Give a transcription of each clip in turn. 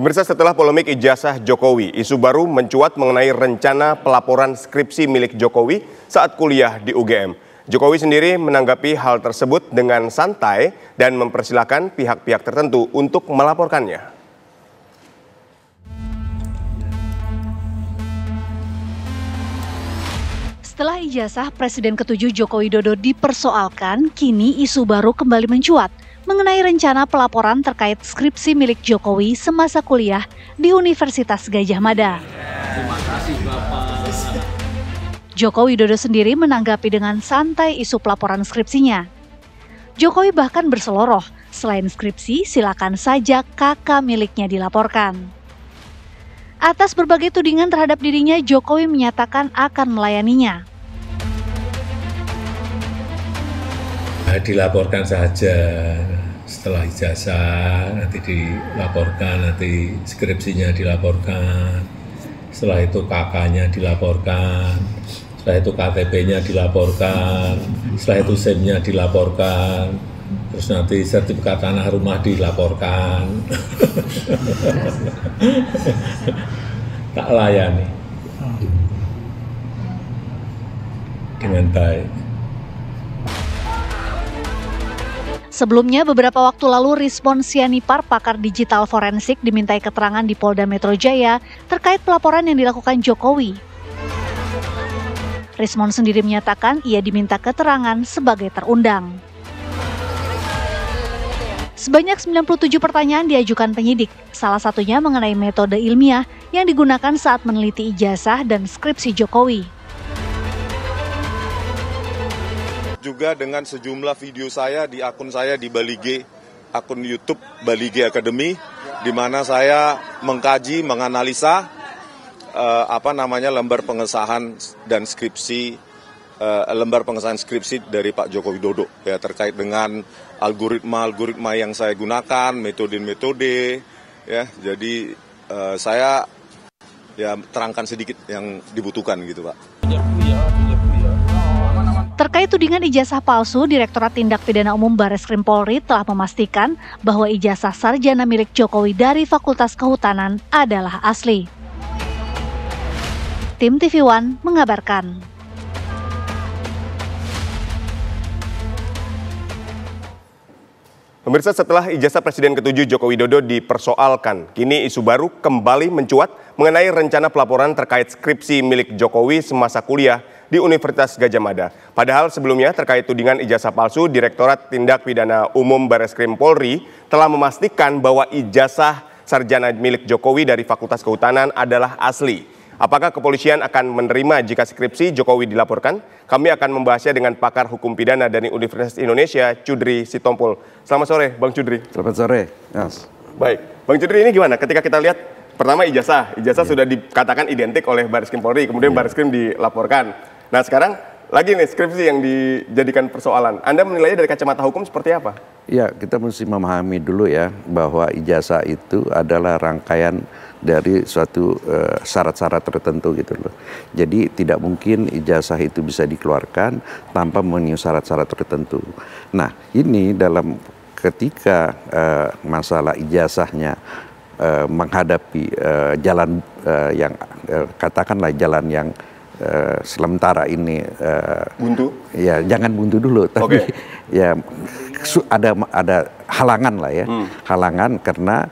Pemirsa, setelah polemik ijazah Jokowi, isu baru mencuat mengenai rencana pelaporan skripsi milik Jokowi saat kuliah di UGM. Jokowi sendiri menanggapi hal tersebut dengan santai dan mempersilahkan pihak-pihak tertentu untuk melaporkannya. Setelah ijazah Presiden ke-7 Joko Widodo dipersoalkan, kini isu baru kembali mencuat mengenai rencana pelaporan terkait skripsi milik Jokowi semasa kuliah di Universitas Gadjah Mada. Terima kasih, Bapak. Joko Widodo sendiri menanggapi dengan santai isu pelaporan skripsinya. Jokowi bahkan berseloroh, selain skripsi silakan saja kakak miliknya dilaporkan. Atas berbagai tudingan terhadap dirinya, Jokowi menyatakan akan melayaninya. Dilaporkan saja setelah ijazah, nanti dilaporkan, nanti skripsinya dilaporkan, setelah itu kakaknya dilaporkan, setelah itu KTP-nya dilaporkan, setelah itu SIM-nya dilaporkan, terus nanti sertifikat tanah rumah dilaporkan. Tak layani dengan baik. Sebelumnya, beberapa waktu lalu Rizwan Sianipar, pakar digital forensik, dimintai keterangan di Polda Metro Jaya terkait pelaporan yang dilakukan Jokowi. Rizwan sendiri menyatakan ia diminta keterangan sebagai terundang. Sebanyak 97 pertanyaan diajukan penyidik, salah satunya mengenai metode ilmiah yang digunakan saat meneliti ijazah dan skripsi Jokowi. Juga dengan sejumlah video saya di akun saya di Bali G, akun YouTube Bali G Academy, di mana saya mengkaji, menganalisa lembar pengesahan dan skripsi, lembar pengesahan skripsi dari Pak Joko Widodo ya, terkait dengan algoritma yang saya gunakan, metode-metode ya. Jadi saya ya terangkan sedikit yang dibutuhkan gitu, Pak. Terkait tudingan ijazah palsu, Direktorat Tindak Pidana Umum Bareskrim Polri telah memastikan bahwa ijazah sarjana milik Jokowi dari Fakultas Kehutanan adalah asli. Tim TV One mengabarkan. Pemirsa, setelah ijazah Presiden ke-7 Joko Widodo dipersoalkan, kini isu baru kembali mencuat mengenai rencana pelaporan terkait skripsi milik Jokowi semasa kuliah di Universitas Gadjah Mada. Padahal sebelumnya terkait tudingan ijazah palsu, Direktorat Tindak Pidana Umum Bareskrim Polri telah memastikan bahwa ijazah sarjana milik Jokowi dari Fakultas Kehutanan adalah asli. Apakah kepolisian akan menerima jika skripsi Jokowi dilaporkan? Kami akan membahasnya dengan pakar hukum pidana dari Universitas Indonesia, Cudri Sitompul. Selamat sore, Bang Cudri. Selamat sore, Mas. Baik, Bang Cudri, ini gimana? Ketika kita lihat pertama ijazah sudah dikatakan identik oleh Bareskrim Polri, kemudian Bareskrim dilaporkan. Nah sekarang lagi nih skripsi yang dijadikan persoalan. Anda menilainya dari kacamata hukum seperti apa? Ya, kita mesti memahami dulu ya bahwa ijazah itu adalah rangkaian dari suatu syarat-syarat tertentu gitu loh. Jadi tidak mungkin ijazah itu bisa dikeluarkan tanpa memenuhi syarat-syarat tertentu. Nah, ini dalam ketika masalah ijazahnya menghadapi jalan yang katakanlah jalan yang sementara ini buntu? Ya, jangan buntu dulu, tapi ya ada halangan lah ya, halangan karena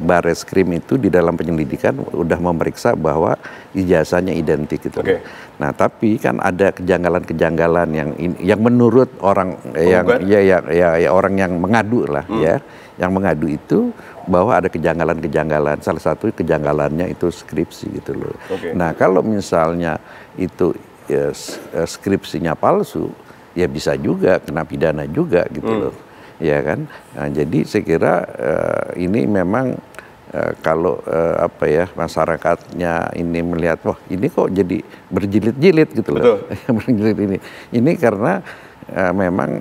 Bareskrim itu di dalam penyelidikan udah memeriksa bahwa ijazahnya identik gitu. Nah, tapi kan ada kejanggalan-kejanggalan yang menurut orang orang yang mengadu lah ya, yang mengadu itu bahwa ada kejanggalan-kejanggalan. Salah satu kejanggalannya itu skripsi gitu loh. Nah, kalau misalnya itu skripsinya palsu, ya bisa juga kena pidana juga gitu loh. Ya kan, nah, jadi saya kira ini memang kalau masyarakatnya ini melihat, wah ini kok jadi berjilid-jilid gitu loh. Berjilid ini karena memang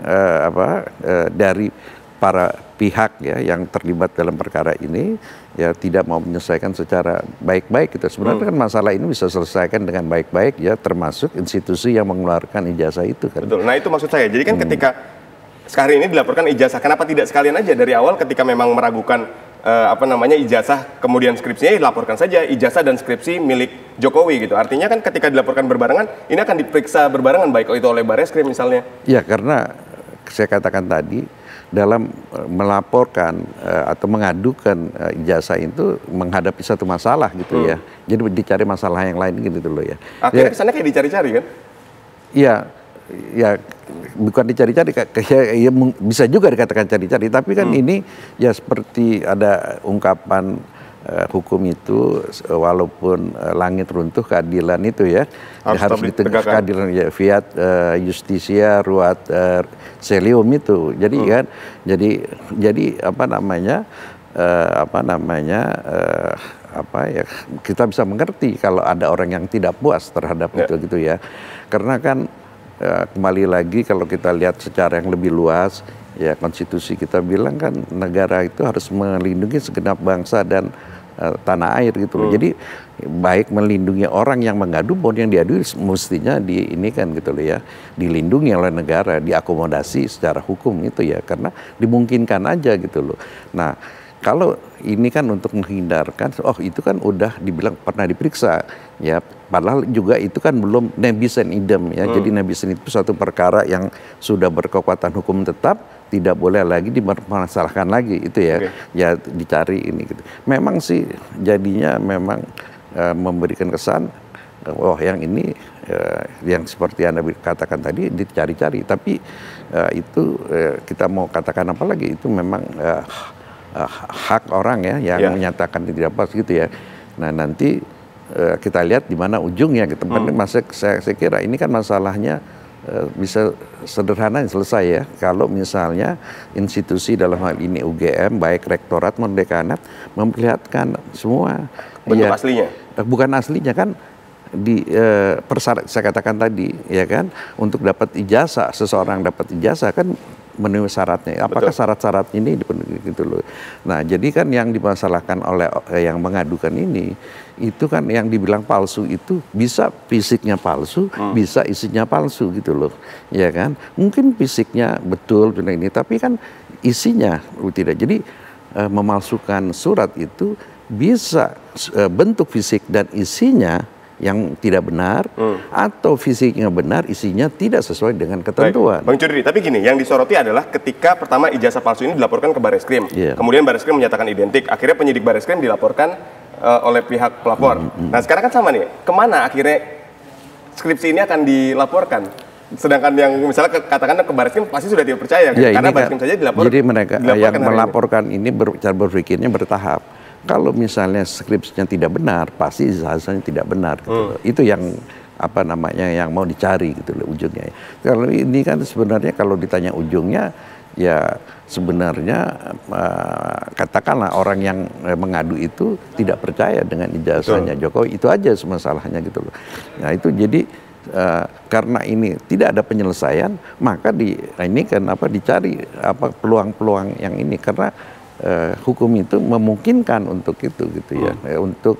dari para pihak ya yang terlibat dalam perkara ini ya tidak mau menyelesaikan secara baik-baik gitu. Sebenarnya kan masalah ini bisa selesaikan dengan baik-baik ya, termasuk institusi yang mengeluarkan ijazah itu kan. Betul. Nah itu maksud saya. Jadi kan ketika sekarang ini dilaporkan ijazah, kenapa tidak sekalian aja dari awal ketika memang meragukan ijazah kemudian skripsinya dilaporkan saja ijazah dan skripsi milik Jokowi gitu. Artinya kan ketika dilaporkan berbarengan ini akan diperiksa berbarengan baik itu oleh Barreskrim misalnya. Ya, karena saya katakan tadi dalam melaporkan atau mengadukan ijazah itu menghadapi satu masalah gitu ya. Jadi dicari masalah yang lain gitu loh ya. Akhirnya kesannya kayak dicari-cari kan? Iya. Ya bukan dicari-cari, ya bisa juga dikatakan cari-cari, tapi kan ini ya seperti ada ungkapan hukum itu walaupun langit runtuh keadilan itu ya harus ditegakkan, keadilan ya, fiat justisia ruat celium itu. Jadi kan jadi kita bisa mengerti kalau ada orang yang tidak puas terhadap itu gitu ya. Karena kan kembali lagi kalau kita lihat secara yang lebih luas, ya konstitusi kita bilang kan negara itu harus melindungi segenap bangsa dan tanah air gitu loh. Jadi baik melindungi orang yang mengadu maupun yang diadu mestinya ini kan gitu loh ya, dilindungi oleh negara, diakomodasi secara hukum itu ya, karena dimungkinkan aja gitu loh. Nah, kalau ini kan untuk menghindarkan, itu kan udah dibilang pernah diperiksa ya, padahal juga itu kan belum nebis in idem ya. Jadi nebis in itu suatu perkara yang sudah berkekuatan hukum tetap, tidak boleh lagi dipermasalahkan lagi itu ya. Ya dicari ini gitu. Memang sih jadinya memang memberikan kesan yang ini yang seperti Anda katakan tadi dicari-cari, tapi itu kita mau katakan apa lagi, itu memang hak orang ya yang menyatakan tidak pas gitu ya. Nah nanti kita lihat di mana ujungnya gitu. Saya kira ini kan masalahnya bisa sederhana selesai ya kalau misalnya institusi dalam hal ini UGM baik rektorat maupun dekanat memperlihatkan semua bentuk aslinya. Bukan aslinya kan di persyarat saya katakan tadi ya kan, untuk dapat ijazah, seseorang dapat ijazah kan memenuhi syaratnya. Apakah syarat-syarat ini dipenuhi gitu loh. Nah, jadi kan yang dimasalahkan oleh yang mengadukan ini itu kan yang dibilang palsu itu bisa fisiknya palsu, bisa isinya palsu gitu loh. Ya kan? Mungkin fisiknya betul ini, tapi kan isinya tidak. Jadi memalsukan surat itu bisa bentuk fisik dan isinya yang tidak benar, atau fisiknya benar, isinya tidak sesuai dengan ketentuan. Bang Cudri, tapi gini, yang disoroti adalah ketika pertama ijazah palsu ini dilaporkan ke Barreskrim, kemudian Barreskrim menyatakan identik, akhirnya penyidik Barreskrim dilaporkan oleh pihak pelapor. Nah sekarang kan sama nih, kemana akhirnya skripsi ini akan dilaporkan? Sedangkan yang misalnya katakan ke Barreskrim pasti sudah tidak percaya, karena Barreskrim saja dilaporkan. Jadi mereka yang melaporkan ini cara berpikirnya bertahap. Kalau misalnya skripsinya tidak benar, pasti ijazahnya tidak benar. Gitu. Itu yang yang mau dicari gitu loh ujungnya. Kalau ini kan sebenarnya kalau ditanya ujungnya, ya sebenarnya katakanlah orang yang mengadu itu tidak percaya dengan ijazahnya Jokowi, itu aja masalahnya gitu loh. Nah itu jadi karena ini tidak ada penyelesaian, maka ini kan dicari peluang-peluang yang ini, karena hukum itu memungkinkan untuk itu gitu ya, untuk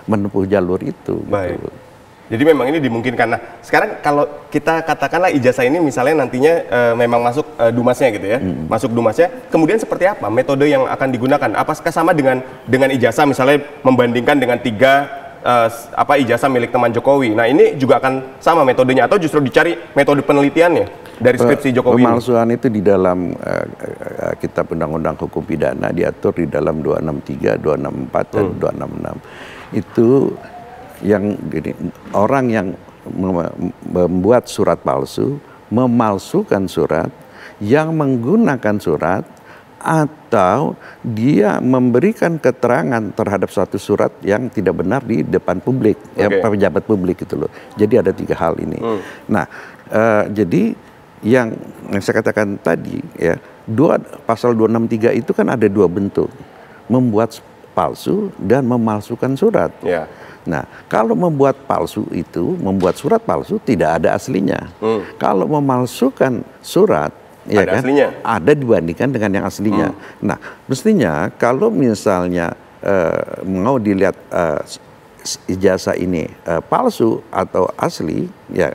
menempuh jalur itu. Baik. Gitu. Jadi memang ini dimungkinkan. Nah sekarang kalau kita katakanlah ijazah ini misalnya nantinya memang masuk dumasnya gitu ya, masuk dumasnya, kemudian seperti apa metode yang akan digunakan? Apakah sama dengan ijazah misalnya membandingkan dengan 3 ijazah milik teman Jokowi? Nah ini juga akan sama metodenya atau justru dicari metode penelitiannya dari skripsi Jokowi? Pemalsuan itu di dalam Kitab Undang-Undang Hukum Pidana diatur di dalam 263, 264 dan 266. Itu yang orang yang membuat surat palsu, memalsukan surat, yang menggunakan surat, atau dia memberikan keterangan terhadap suatu surat yang tidak benar di depan publik, pejabat publik gitu loh. Jadi ada 3 hal ini. Nah, jadi yang saya katakan tadi ya, pasal 263 itu kan ada 2 bentuk, membuat palsu dan memalsukan surat. Nah, kalau membuat palsu itu, membuat surat palsu tidak ada aslinya. Kalau memalsukan surat, ya kan, aslinya ada dibandingkan dengan yang aslinya. Nah, mestinya kalau misalnya mau dilihat ijazah ini palsu atau asli, ya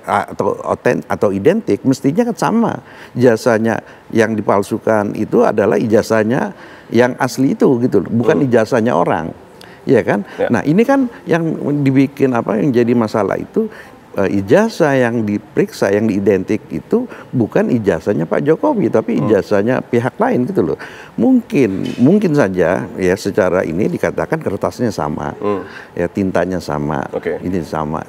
atau identik, mestinya kan sama. Ijazahnya yang dipalsukan itu adalah ijazahnya yang asli itu gitu, bukan ijazahnya orang. Ya kan? Ya. Nah, ini kan yang dibikin yang jadi masalah itu ijazah yang diperiksa, yang diidentik itu bukan ijazahnya Pak Jokowi, tapi ijazahnya pihak lain gitu loh. Mungkin saja ya secara ini dikatakan kertasnya sama, ya tintanya sama, ini sama.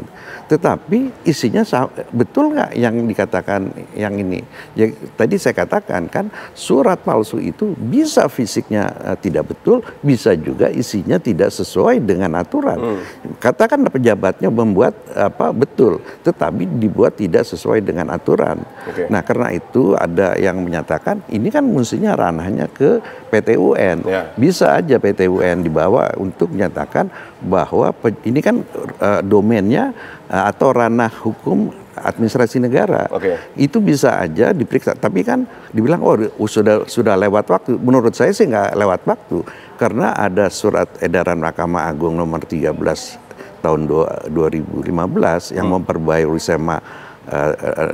Tetapi isinya betul nggak yang dikatakan yang ini? Ya, tadi saya katakan kan surat palsu itu bisa fisiknya tidak betul, bisa juga isinya tidak sesuai dengan aturan. Katakan pejabatnya membuat betul, tetapi dibuat tidak sesuai dengan aturan. Nah, karena itu ada yang menyatakan ini kan mestinya ranahnya ke PT UN. Bisa aja PT UN dibawa untuk menyatakan bahwa ini kan domainnya atau ranah hukum administrasi negara. Itu bisa aja diperiksa. Tapi kan dibilang sudah lewat waktu. Menurut saya sih nggak lewat waktu, karena ada surat edaran Mahkamah Agung nomor 13 tahun 2015 yang memperbarui SEMA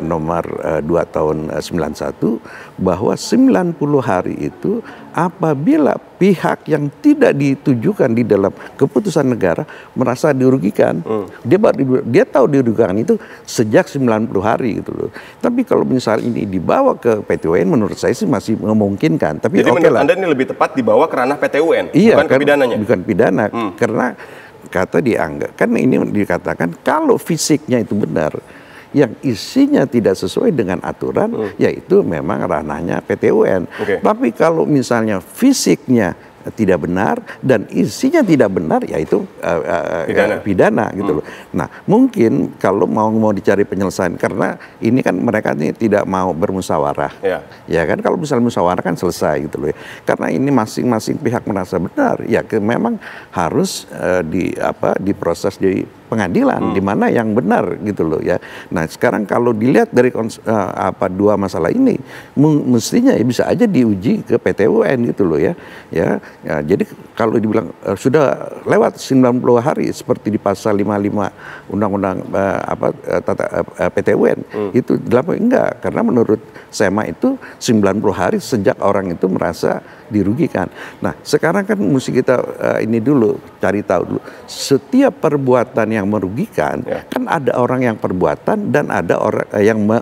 nomor 2 tahun 91 bahwa 90 hari itu apabila pihak yang tidak ditujukan di dalam keputusan negara merasa dirugikan, dia tahu dirugikan itu sejak 90 hari gitu loh. Tapi kalau misalnya ini dibawa ke PT UN, menurut saya sih masih memungkinkan. Tapi jadi menurut Anda ini lebih tepat dibawa ke ranah PT UN, bukan ke pidananya? Bukan pidana, karena kata dianggap, kan ini dikatakan kalau fisiknya itu benar, yang isinya tidak sesuai dengan aturan, yaitu memang ranahnya PT UN. Tapi kalau misalnya fisiknya tidak benar dan isinya tidak benar, yaitu pidana gitu loh. Nah, mungkin kalau mau dicari penyelesaian, karena ini kan mereka ini tidak mau bermusyawarah, ya kan? Kalau misalnya musyawarah kan selesai gitu loh. Karena ini masing-masing pihak merasa benar, ya memang harus diproses di pengadilan, di mana yang benar gitu loh ya. Nah, sekarang kalau dilihat dari dua masalah ini, mestinya ya bisa aja diuji ke PT UN gitu loh ya. Ya, jadi kalau dibilang sudah lewat 90 hari seperti di pasal 55 Undang-Undang PT UN, itu enggak, karena menurut SEMA itu 90 hari sejak orang itu merasa dirugikan. Nah, sekarang kan mesti kita ini dulu cari tahu dulu, setiap perbuatan yang merugikan, kan ada orang yang perbuatan dan ada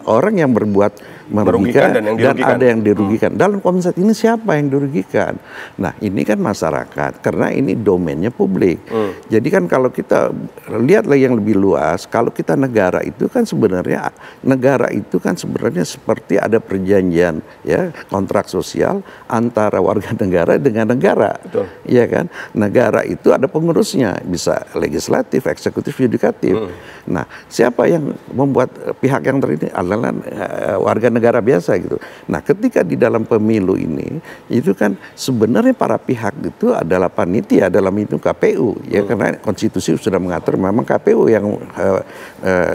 orang yang berbuat merugikan dan ada yang dirugikan. Dalam konsep ini siapa yang dirugikan? Nah, ini kan masyarakat, karena ini domainnya publik. Jadi kan kalau kita lihat lagi yang lebih luas, kalau kita negara itu kan sebenarnya seperti ada perjanjian ya, kontrak sosial antara warga negara dengan negara. Iya kan? Negara itu ada pengurusnya, bisa legislatif, eksekutif, yudikatif. Nah, siapa yang membuat pihak yang ini adalah warga negara biasa gitu. Nah, ketika di dalam pemilu ini, itu kan sebenarnya para pihak itu adalah panitia dalam itu KPU, ya, karena konstitusi sudah mengatur memang KPU yang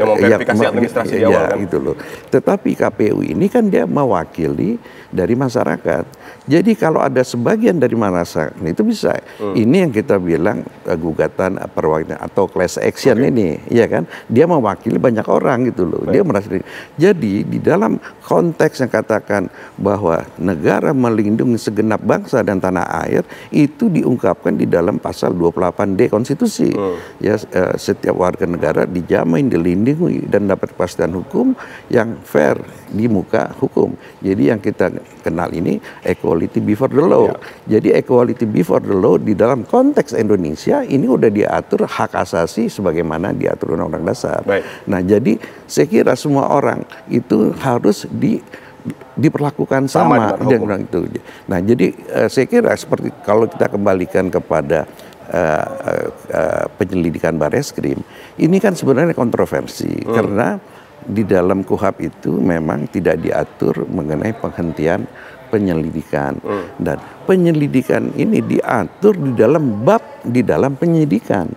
memverifikasi administrasi di awal kan? Gitu loh. Tetapi KPU ini kan dia mewakili dari masyarakat. Jadi kalau ada sebagian dari masyarakat itu bisa. Ini yang kita bilang gugatan perwakilan atau class action ini, ya kan? Dia mewakili banyak orang gitu loh. Dia merasa. Jadi di dalam konteks yang katakan bahwa negara melindungi segenap bangsa dan tanah air, itu diungkapkan di dalam pasal 28D konstitusi. Ya, setiap warga negara dijamin, dilindungi dan dapat kepastian hukum yang fair di muka hukum. Jadi yang kita kenal ini equality before the law. Jadi equality before the law di dalam konteks Indonesia ini udah diatur hak asasi sebagaimana diatur Undang-Undang Dasar. Nah, jadi saya kira semua orang itu harus diperlakukan sama dengan itu. Nah, jadi saya kira seperti kalau kita kembalikan kepada penyelidikan Bareskrim, ini kan sebenarnya kontroversi karena di dalam KUHP itu memang tidak diatur mengenai penghentian penyelidikan, dan penyelidikan ini diatur di dalam penyidikan.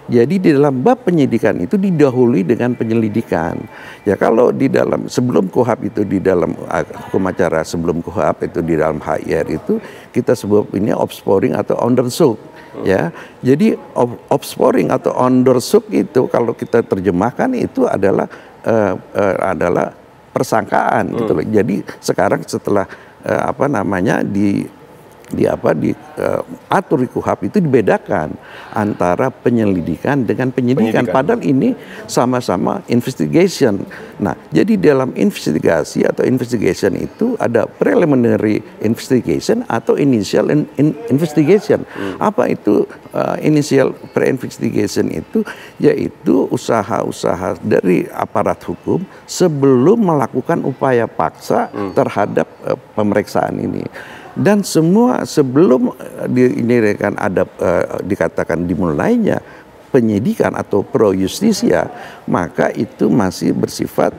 Jadi di dalam bab penyidikan itu didahului dengan penyelidikan. Ya, kalau di dalam sebelum KUHP itu di dalam hukum acara sebelum KUHP itu di dalam HIR itu kita sebut ini opsporing atau onderzoek. Ya, jadi opsporing atau onderzoek itu kalau kita terjemahkan itu adalah persangkaan gitu loh. Jadi sekarang setelah atur di KUHP itu dibedakan antara penyelidikan dengan penyidikan. Padahal ini sama-sama investigation. Nah, jadi dalam investigasi atau investigation itu ada preliminary investigation atau initial investigation. Apa itu initial pre-investigation itu? Yaitu usaha-usaha dari aparat hukum sebelum melakukan upaya paksa terhadap pemeriksaan ini. Dan semua sebelum dikatakan dimulainya penyidikan atau pro justisia, maka itu masih bersifat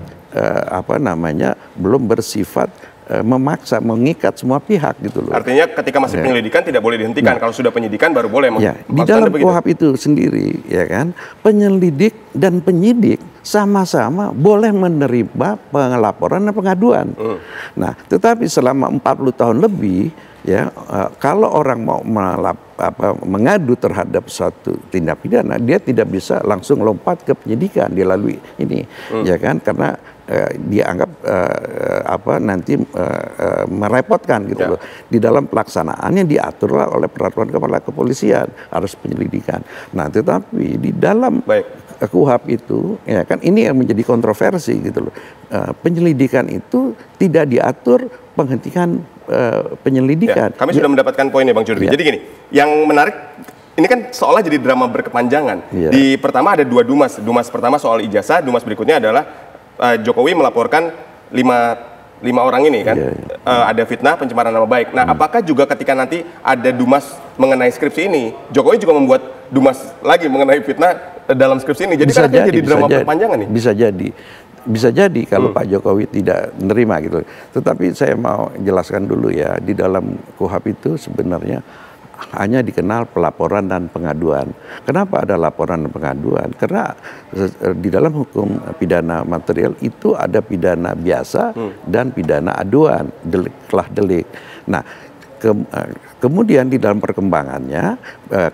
belum bersifat memaksa, mengikat semua pihak gitu loh. Artinya ketika masih penyelidikan tidak boleh dihentikan. Kalau sudah penyidikan baru boleh. Di dalam KUHP itu sendiri, ya kan, penyelidik dan penyidik sama-sama boleh menerima pelaporan dan pengaduan. Nah, tetapi selama 40 tahun lebih, ya, kalau orang mau mengadu terhadap suatu tindak pidana, dia tidak bisa langsung lompat ke penyidikan dilalui ini, ya kan, karena dianggap nanti merepotkan gitu loh. Di dalam pelaksanaannya diaturlah oleh peraturan kepala kepolisian, harus penyelidikan. Nah, tetapi di dalam KUHP itu, ya kan, ini yang menjadi kontroversi gitu loh. Penyelidikan itu tidak diatur penghentian penyelidikan. Ya, kami sudah mendapatkan poinnya, Bang Jurdri. Jadi gini, yang menarik ini kan seolah jadi drama berkepanjangan. Di pertama ada 2 dumas. Dumas pertama soal ijazah, dumas berikutnya adalah Jokowi melaporkan 5 orang ini kan, ada fitnah, pencemaran nama baik. Nah, apakah juga ketika nanti ada dumas mengenai skripsi ini, Jokowi juga membuat dumas lagi mengenai fitnah dalam skripsi ini? Jadi kan jadi drama berkepanjangan nih. Bisa jadi kalau Pak Jokowi tidak menerima gitu. Tetapi saya mau jelaskan dulu ya, di dalam KUHP itu sebenarnya hanya dikenal pelaporan dan pengaduan. Kenapa ada laporan dan pengaduan? Karena di dalam hukum pidana material itu ada pidana biasa dan pidana aduan, telah delik. Nah, kemudian di dalam perkembangannya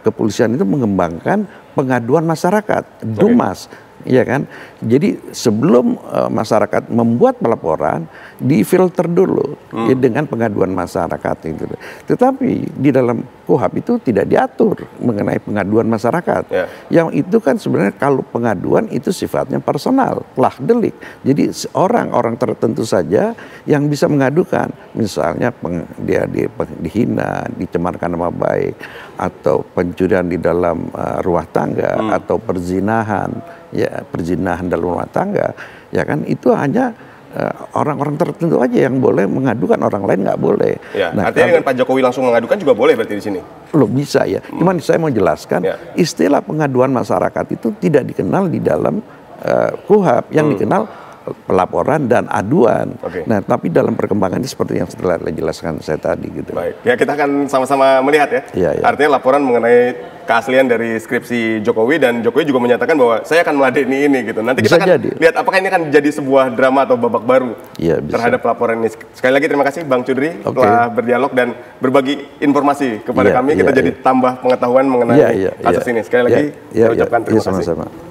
kepolisian itu mengembangkan pengaduan masyarakat, dumas. Iya kan, jadi sebelum masyarakat membuat pelaporan difilter dulu ya, dengan pengaduan masyarakat itu. Tetapi di dalam KUHP itu tidak diatur mengenai pengaduan masyarakat. Yang itu kan sebenarnya kalau pengaduan itu sifatnya personal, telah delik. Jadi orang tertentu saja yang bisa mengadukan, misalnya dia dihina, dicemarkan nama baik, atau pencurian di dalam rumah tangga, atau perzinahan. Ya, perzinahan dalam rumah tangga, ya kan, itu hanya orang-orang tertentu aja yang boleh mengadukan, orang lain nggak boleh. Ya, nah, artinya dengan Pak Jokowi langsung mengadukan juga boleh berarti di sini? Loh, bisa ya. Cuman saya mau jelaskan, istilah pengaduan masyarakat itu tidak dikenal di dalam KUHP, yang dikenal pelaporan dan aduan. Nah, tapi dalam perkembangan ini seperti yang setelah dijelaskan saya tadi gitu. Baik, ya kita akan sama-sama melihat ya. Artinya laporan mengenai keaslian dari skripsi Jokowi, dan Jokowi juga menyatakan bahwa saya akan meladeni ini gitu. Nanti kita akan lihat apakah ini akan jadi sebuah drama atau babak baru terhadap laporan ini. Sekali lagi terima kasih Bang Jurdri telah berdialog dan berbagi informasi kepada kami. Kita jadi tambah pengetahuan mengenai kasus ini. Sekali lagi saya ucapkan terima kasih. Sama-sama.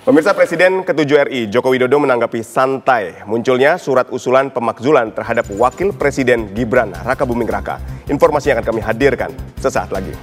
Pemirsa, Presiden ke-7 RI Joko Widodo menanggapi santai munculnya surat usulan pemakzulan terhadap Wakil Presiden Gibran Rakabuming Raka. Informasi yang akan kami hadirkan sesaat lagi.